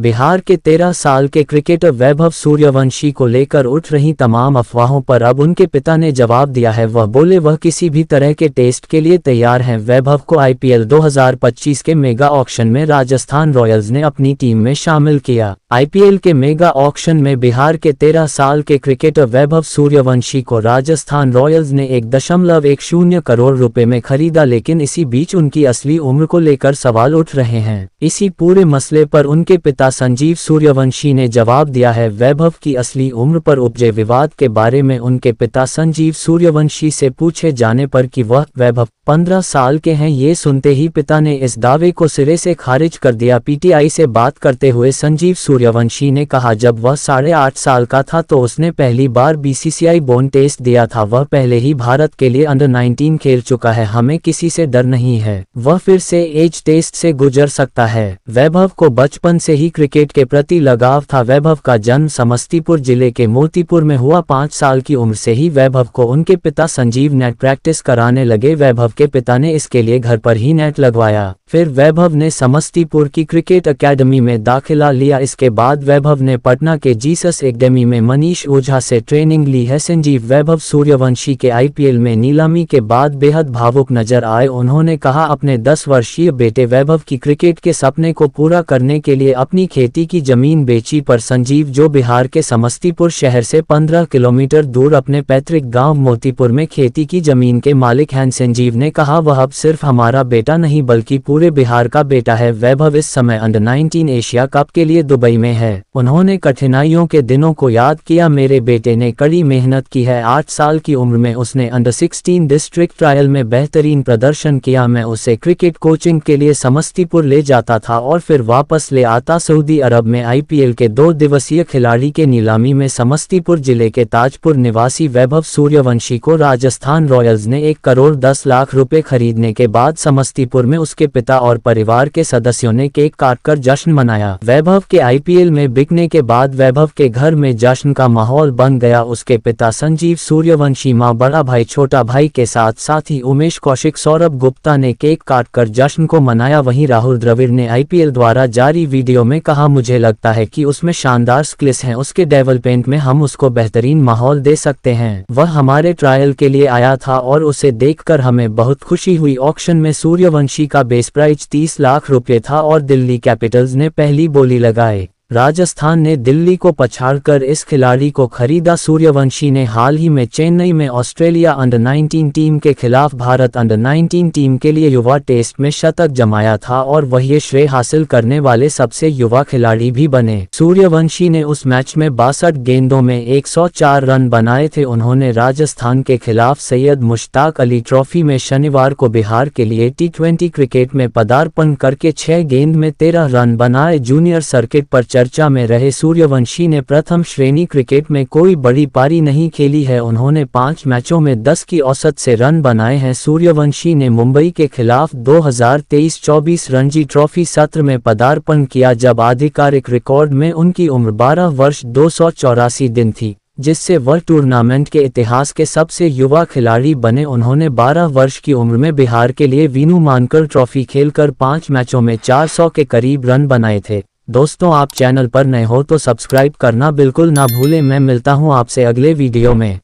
बिहार के 13 साल के क्रिकेटर वैभव सूर्यवंशी को लेकर उठ रही तमाम अफवाहों पर अब उनके पिता ने जवाब दिया है। वह बोले वह किसी भी तरह के टेस्ट के लिए तैयार हैं। वैभव को आईपीएल 2025 के मेगा ऑक्शन में राजस्थान रॉयल्स ने अपनी टीम में शामिल किया। आईपीएल के मेगा ऑक्शन में बिहार के 13 साल के क्रिकेटर वैभव सूर्यवंशी को राजस्थान रॉयल्स ने 1.10 करोड़ रुपए में खरीदा, लेकिन इसी बीच उनकी असली उम्र को लेकर सवाल उठ रहे हैं। इसी पूरे मसले पर उनके पिता संजीव सूर्यवंशी ने जवाब दिया है। वैभव की असली उम्र पर उपजे विवाद के बारे में उनके पिता संजीव सूर्यवंशी से पूछे जाने पर कि वह वैभव 15 साल के हैं, ये सुनते ही पिता ने इस दावे को सिरे से खारिज कर दिया। पीटीआई से बात करते हुए संजीव सूर्यवंशी ने कहा, जब वह 8.5 साल का था तो उसने पहली बार बीसीसीआई बोर्न टेस्ट दिया था। वह पहले ही भारत के लिए अंडर 19 खेल चुका है। हमें किसी से डर नहीं है। वह फिर से एज टेस्ट से गुजर सकता है। वैभव को बचपन से ही क्रिकेट के प्रति लगाव था। वैभव का जन्म समस्तीपुर जिले के मोतीपुर में हुआ। 5 साल की उम्र से ही वैभव को उनके पिता संजीव नेट प्रैक्टिस कराने लगे। वैभव के पिता ने इसके लिए घर पर ही नेट लगवाया। फिर वैभव ने समस्तीपुर की क्रिकेट अकेडमी में दाखिला लिया। इसके बाद वैभव ने पटना के जीसस एकेडमी में मनीष ओझा से ट्रेनिंग ली है। संजीव वैभव सूर्यवंशी के आईपीएल में नीलामी के बाद बेहद भावुक नजर आए। उन्होंने कहा, अपने 10 वर्षीय बेटे वैभव की क्रिकेट के सपने को पूरा करने के लिए अपनी खेती की जमीन बेची। पर संजीव, जो बिहार के समस्तीपुर शहर से 15 किलोमीटर दूर अपने पैतृक गांव मोतीपुर में खेती की जमीन के मालिक हैं। संजीव ने कहा, वह अब सिर्फ हमारा बेटा नहीं बल्कि पूरे बिहार का बेटा है। वैभव इस समय अंडर 19 एशिया कप के लिए दुबई में है। उन्होंने कठिनाइयों के दिनों को याद किया। मेरे बेटे ने कड़ी मेहनत की है। 8 साल की उम्र में उसने अंडर 16 डिस्ट्रिक्ट ट्रायल में बेहतरीन प्रदर्शन किया। मैं उसे क्रिकेट कोचिंग के लिए समस्तीपुर ले जाता था और फिर वापस ले आता। सऊदी अरब में आईपीएल के 2 दिवसीय खिलाड़ी के नीलामी में समस्तीपुर जिले के ताजपुर निवासी वैभव सूर्यवंशी को राजस्थान रॉयल्स ने 1.10 करोड़ रुपए खरीदने के बाद समस्तीपुर में उसके पिता और परिवार के सदस्यों ने केक काटकर जश्न मनाया। वैभव के आईपीएल में बिकने के बाद वैभव के घर में जश्न का माहौल बन गया। उसके पिता संजीव सूर्यवंशी, मां, बड़ा भाई, छोटा भाई के साथ साथ ही उमेश कौशिक, सौरभ गुप्ता ने केक काटकर जश्न को मनाया। वहीं राहुल द्रविड़ ने आईपीएल द्वारा जारी वीडियो में कहा, मुझे लगता है कि उसमें शानदार स्किल्स हैं। उसके डेवलपमेंट में हम उसको बेहतरीन माहौल दे सकते हैं। वह हमारे ट्रायल के लिए आया था और उसे देखकर हमें बहुत खुशी हुई। ऑक्शन में सूर्यवंशी का बेस प्राइस 30 लाख रुपए था और दिल्ली कैपिटल्स ने पहली बोली लगाई। राजस्थान ने दिल्ली को पछाड़कर इस खिलाड़ी को खरीदा। सूर्यवंशी ने हाल ही में चेन्नई में ऑस्ट्रेलिया अंडर 19 टीम के खिलाफ भारत अंडर 19 टीम के लिए युवा टेस्ट में शतक जमाया था और वह ये श्रेय हासिल करने वाले सबसे युवा खिलाड़ी भी बने। सूर्यवंशी ने उस मैच में 62 गेंदों में 104 रन बनाए थे। उन्होंने राजस्थान के खिलाफ सैयद मुश्ताक अली ट्रॉफी में शनिवार को बिहार के लिए टी20 क्रिकेट में पदार्पण करके 6 गेंद में 13 रन बनाए। जूनियर सर्किट पर चर्चा में रहे सूर्यवंशी ने प्रथम श्रेणी क्रिकेट में कोई बड़ी पारी नहीं खेली है। उन्होंने 5 मैचों में 10 की औसत से रन बनाए हैं। सूर्यवंशी ने मुंबई के खिलाफ 2023-24 रणजी ट्रॉफी सत्र में पदार्पण किया, जब आधिकारिक रिकॉर्ड में उनकी उम्र 12 वर्ष 284 दिन थी, जिससे वह टूर्नामेंट के इतिहास के सबसे युवा खिलाड़ी बने। उन्होंने 12 वर्ष की उम्र में बिहार के लिए वीनू मांकड़ ट्रॉफी खेलकर 5 मैचों में 400 के करीब रन बनाए थे। दोस्तों, आप चैनल पर नए हो तो सब्सक्राइब करना बिल्कुल ना भूलें। मैं मिलता हूं आपसे अगले वीडियो में।